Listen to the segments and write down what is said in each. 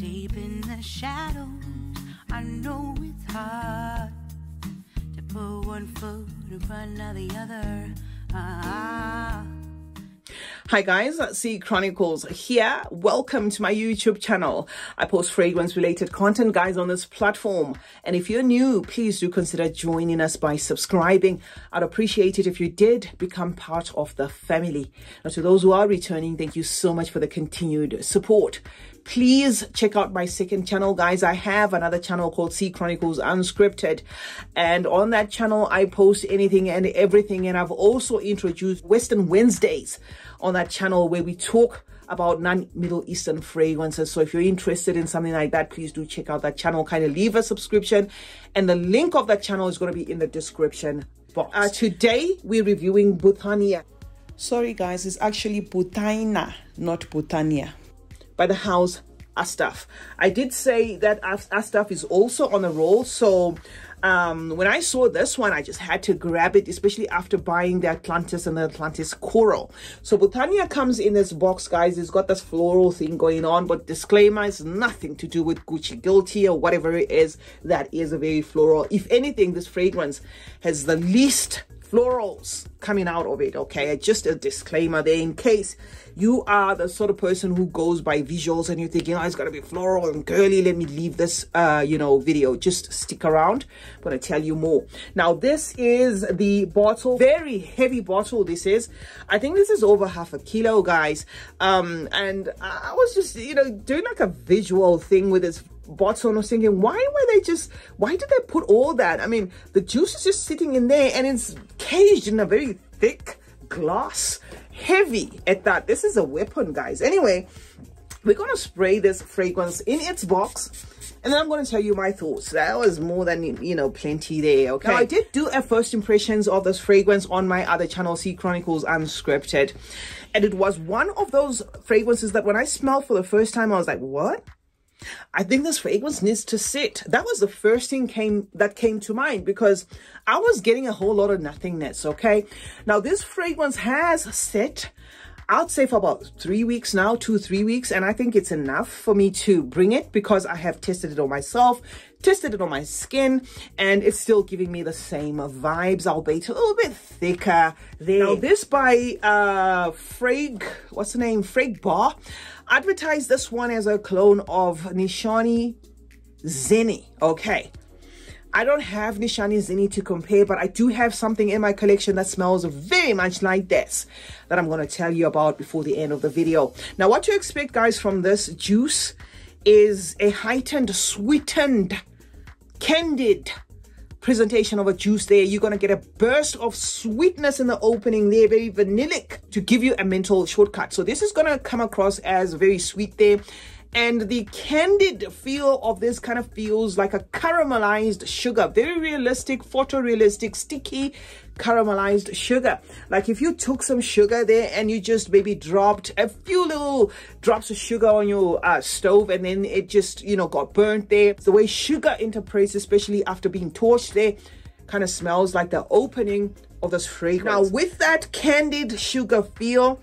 deep in the shadows, I know it's hard to put one foot in front of the other. Hi guys, CeeChronicles here. Welcome to my YouTube channel. I post fragrance related content, guys, on this platform. And if you're new, please do consider joining us by subscribing. I'd appreciate it if you did become part of the family. Now, to those who are returning, thank you so much for the continued support. Please check out my second channel, guys. I have another channel called CeeChronicles-Unscripted, and on that channel I post anything and everything. And I've also introduced Western Wednesdays on that channel where we talk about non-Middle Eastern fragrances. So if you're interested in something like that, please do check out that channel. Kind of leave a subscription, and the link of that channel is going to be in the description box. Today we're reviewing Buthaina. Sorry guys, it's actually Buthaina, not Buthaina, by the house Asdaaf. I did say that Asdaaf is also on a roll, so when I saw this one, I just had to grab it, especially after buying the Atlantis and the Atlantis Coral. So Buthaina comes in this box, guys. It's got this floral thing going on, but disclaimer, it's nothing to do with Gucci Guilty or whatever it is that is a very floral. If anything, this fragrance has the least florals coming out of it. Okay, just a disclaimer there in case you are the sort of person who goes by visuals and you're thinking, oh, it's got to be floral and girly, let me leave this video. Just stick around. I'm going to tell you more. Now, this is the bottle, very heavy bottle. This is, I think this is over 1/2 kilo, guys. And I was just doing like a visual thing with this bottle, and I was thinking, why did they put all that? I mean, the juice is just sitting in there and it's caged in a very thick glass, heavy at that. This is a weapon, guys. Anyway, we're going to spray this fragrance in its box, and then I'm going to tell you my thoughts. That was more than plenty there. Okay, now I did do a first impressions of this fragrance on my other channel, CeeChronicles-Unscripted, and it was one of those fragrances that when I smelled for the first time, I was like, what? I think this fragrance needs to sit. That was the first thing that came to mind, because I was getting a whole lot of nothingness. Okay, now this fragrance has set, I'd say, for about 3 weeks now, 2-3 weeks, and I think it's enough for me to bring it because I have tested it on myself, tested it on my skin, and it's still giving me the same vibes, albeit a little bit thicker there. Now, this by what's the name? Frag Bar advertised this one as a clone of Nishani Zeni. Okay, I don't have Nishani Zeni to compare, but I do have something in my collection that smells very much like this that I'm going to tell you about before the end of the video. Now, what to expect, guys, from this juice is a heightened, sweetened, candid presentation of a juice there. You're going to get a burst of sweetness in the opening there, very vanillic, to give you a mental shortcut. So this is going to come across as very sweet there. And the candid feel of this kind of feels like a caramelized sugar, very realistic, photorealistic, sticky caramelized sugar. Like if you took some sugar there and you just maybe dropped a few little drops of sugar on your stove, and then it just, got burnt there. The way sugar interprets, especially after being torched there, kind of smells like the opening of this fragrance. Now, with that candid sugar feel,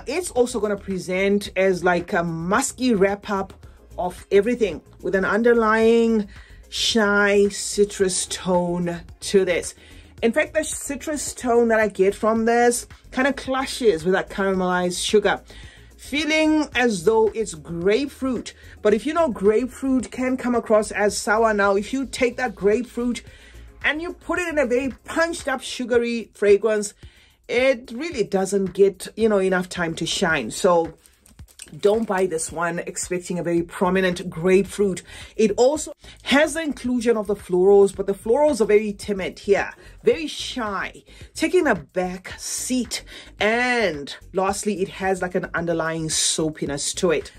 it's also going to present as like a musky wrap up of everything with an underlying shy citrus tone to this. In fact, the citrus tone that I get from this kind of clashes with that caramelized sugar, feeling as though it's grapefruit. But if you know, grapefruit can come across as sour. Now, if you take that grapefruit and you put it in a very punched up sugary fragrance, it really doesn't get, enough time to shine. So don't buy this one expecting a very prominent grapefruit. It also has the inclusion of the florals, but the florals are very timid here, very shy, taking a back seat. And lastly, it has like an underlying soapiness to it.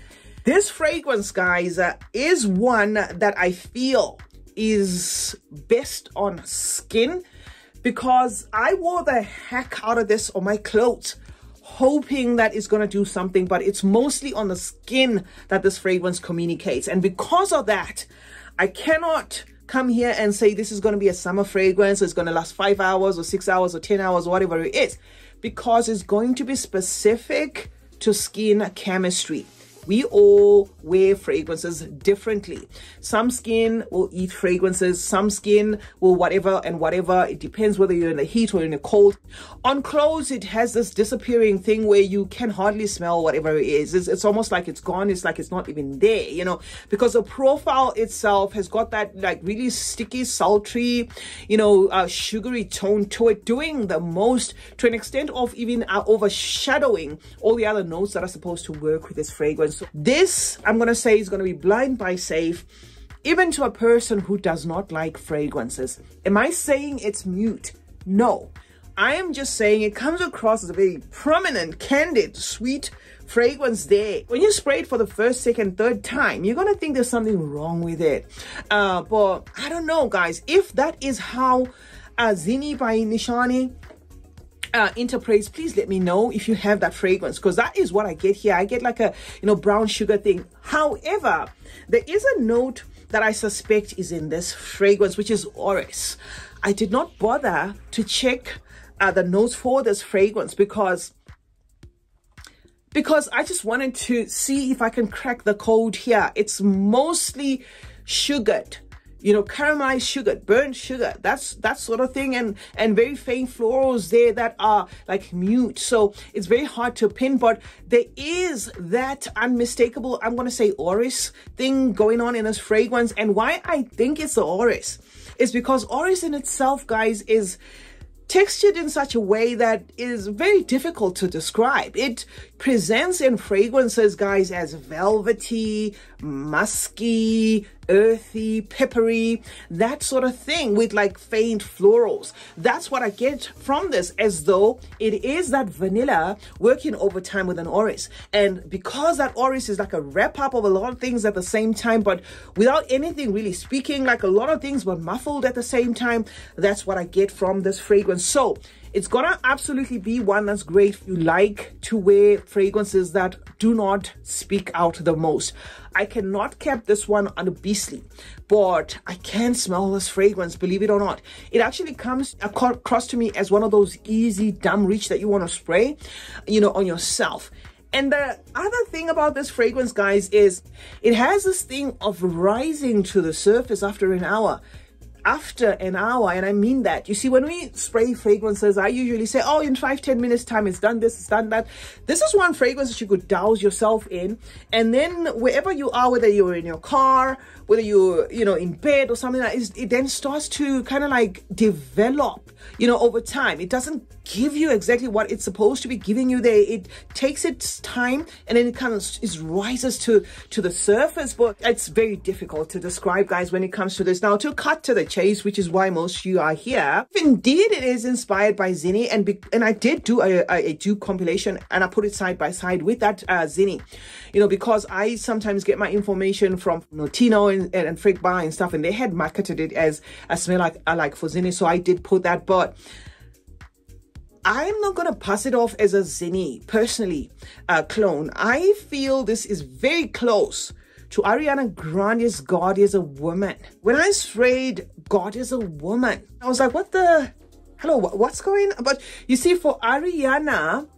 This fragrance, guys, is one that I feel is best on skin, because I wore the heck out of this on my clothes, hoping that it's going to do something, but it's mostly on the skin that this fragrance communicates. And because of that, I cannot come here and say this is going to be a summer fragrance, it's going to last 5 hours or 6 hours or 10 hours or whatever it is, because it's going to be specific to skin chemistry. We all wear fragrances differently. Some skin will eat fragrances, some skin will whatever and whatever. It depends whether you're in the heat or in the cold. On clothes, it has this disappearing thing where you can hardly smell whatever it is. It's almost like it's gone. It's like it's not even there, you know, because the profile itself has got that like really sticky, sultry, you know, sugary tone to it, doing the most to an extent of even overshadowing all the other notes that are supposed to work with this fragrance. So this, I'm going to say, is going to be blind buy safe, even to a person who does not like fragrances. Am I saying it's mute? No. I am just saying it comes across as a very prominent, candid, sweet fragrance there. When you spray it for the first, second, third time, you're going to think there's something wrong with it. But I don't know, guys. If that is how Zini by Nishani interprets, please let me know if you have that fragrance, because that is what I get here. I get like a, you know, brown sugar thing. However, there is a note that I suspect is in this fragrance, which is orris. I did not bother to check the notes for this fragrance because I just wanted to see if I can crack the code here. It's mostly sugared, you know, caramelized sugar, burnt sugar, that's that sort of thing, and very faint florals there that are like mute. So it's very hard to pin, but there is that unmistakable, I'm going to say orris thing going on in this fragrance. And why I think it's the orris is because orris in itself, guys, is textured in such a way that is very difficult to describe. It presents in fragrances, guys, as velvety, musky, earthy, peppery, that sort of thing, with like faint florals. That's what I get from this, as though it is that vanilla working overtime with an orris. And because that orris is like a wrap up of a lot of things at the same time, but without anything really speaking, like a lot of things but muffled at the same time, that's what I get from this fragrance. So it's gonna absolutely be one that's great if you like to wear fragrances that do not speak out the most. I cannot cap this one on a beastly, but I can smell this fragrance, believe it or not. It actually comes across to me as one of those easy dumb reach that you want to spray, you know, on yourself. And the other thing about this fragrance, guys, is it has this thing of rising to the surface after an hour. And I mean that. You see, when we spray fragrances, I usually say, oh, in 5-10 minutes time it's done this, it's done that. This is one fragrance that you could douse yourself in, and then wherever you are, whether you're in your car, whether you're, you know, in bed or something like that, it then starts to kind of like develop, you know, over time. It doesn't give you exactly what it's supposed to be giving you there. It takes its time, and then it kind of rises to the surface. But it's very difficult to describe, guys, when it comes to this. Now, to cut to the chase, which is why most of you are here, indeed it is inspired by Zini, and I did do a dupe compilation, and I put it side by side with that Zini, you know, because I sometimes get my information from Notino and Freak Bar and stuff, and they had marketed it as a smell I like for Zini, so I did put that. But I'm not going to pass it off as a Zini, personally, clone. I feel this is very close to Ariana Grande's God is a Woman. When I sprayed God is a Woman, I was like, hello, what's going on? But you see, for Ariana,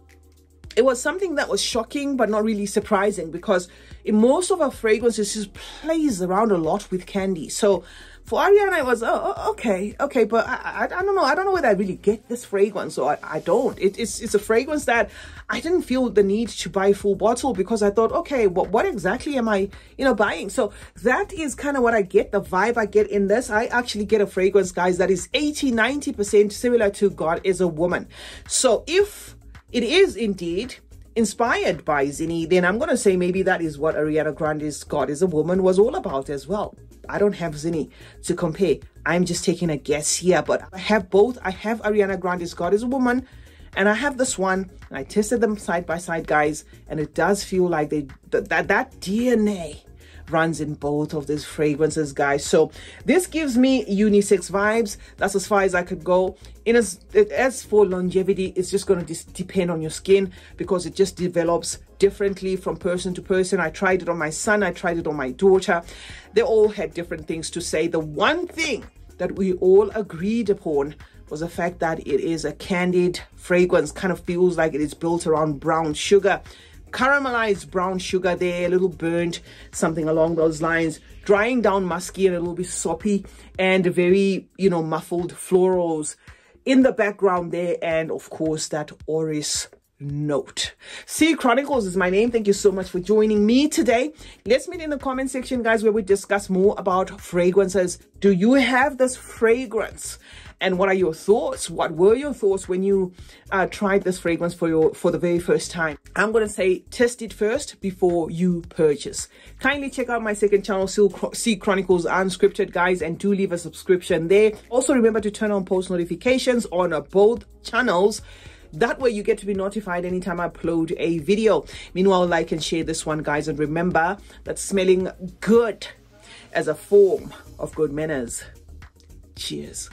it was something that was shocking but not really surprising, because in most of her fragrances, she plays around a lot with candy. So for Ariana, it was, okay, but I don't know. I don't know whether I really get this fragrance, or I don't. It's a fragrance that I didn't feel the need to buy full bottle, because I thought, okay, what exactly am I, you know, buying? So that is kind of what I get, the vibe I get in this. I actually get a fragrance, guys, that is 80-90% similar to God is a Woman. So if it is indeed inspired by Zini, then I'm going to say maybe that is what Ariana Grande's God is a Woman was all about as well. I don't have Zini to compare. I'm just taking a guess here, but I have both. I have Ariana Grande's God is a Woman, and I have this one, and I tested them side by side, guys, and it does feel like that DNA runs in both of these fragrances, guys. So this gives me unisex vibes. That's as far as I could go. As for longevity, it's just going to depend on your skin, because it just develops differently from person to person. I tried it on my son, I tried it on my daughter. They all had different things to say. The one thing that we all agreed upon was the fact that it is a candied fragrance. Kind of feels like it is built around brown sugar. caramelized brown sugar there, a little burnt, something along those lines, drying down musky and a little bit soppy, and very, you know, muffled florals in the background there, and of course that orris note. CeeChronicles is my name. Thank you so much for joining me today. Let's meet in the comment section, guys, where we discuss more about fragrances. Do you have this fragrance? And what are your thoughts? What were your thoughts when you tried this fragrance for the very first time? I'm going to say test it first before you purchase. Kindly check out my second channel, CeeChronicles Unscripted, guys, and do leave a subscription there. Also, remember to turn on post notifications on both channels. That way you get to be notified anytime I upload a video. Meanwhile, like and share this one, guys, and remember that smelling good as a form of good manners. Cheers.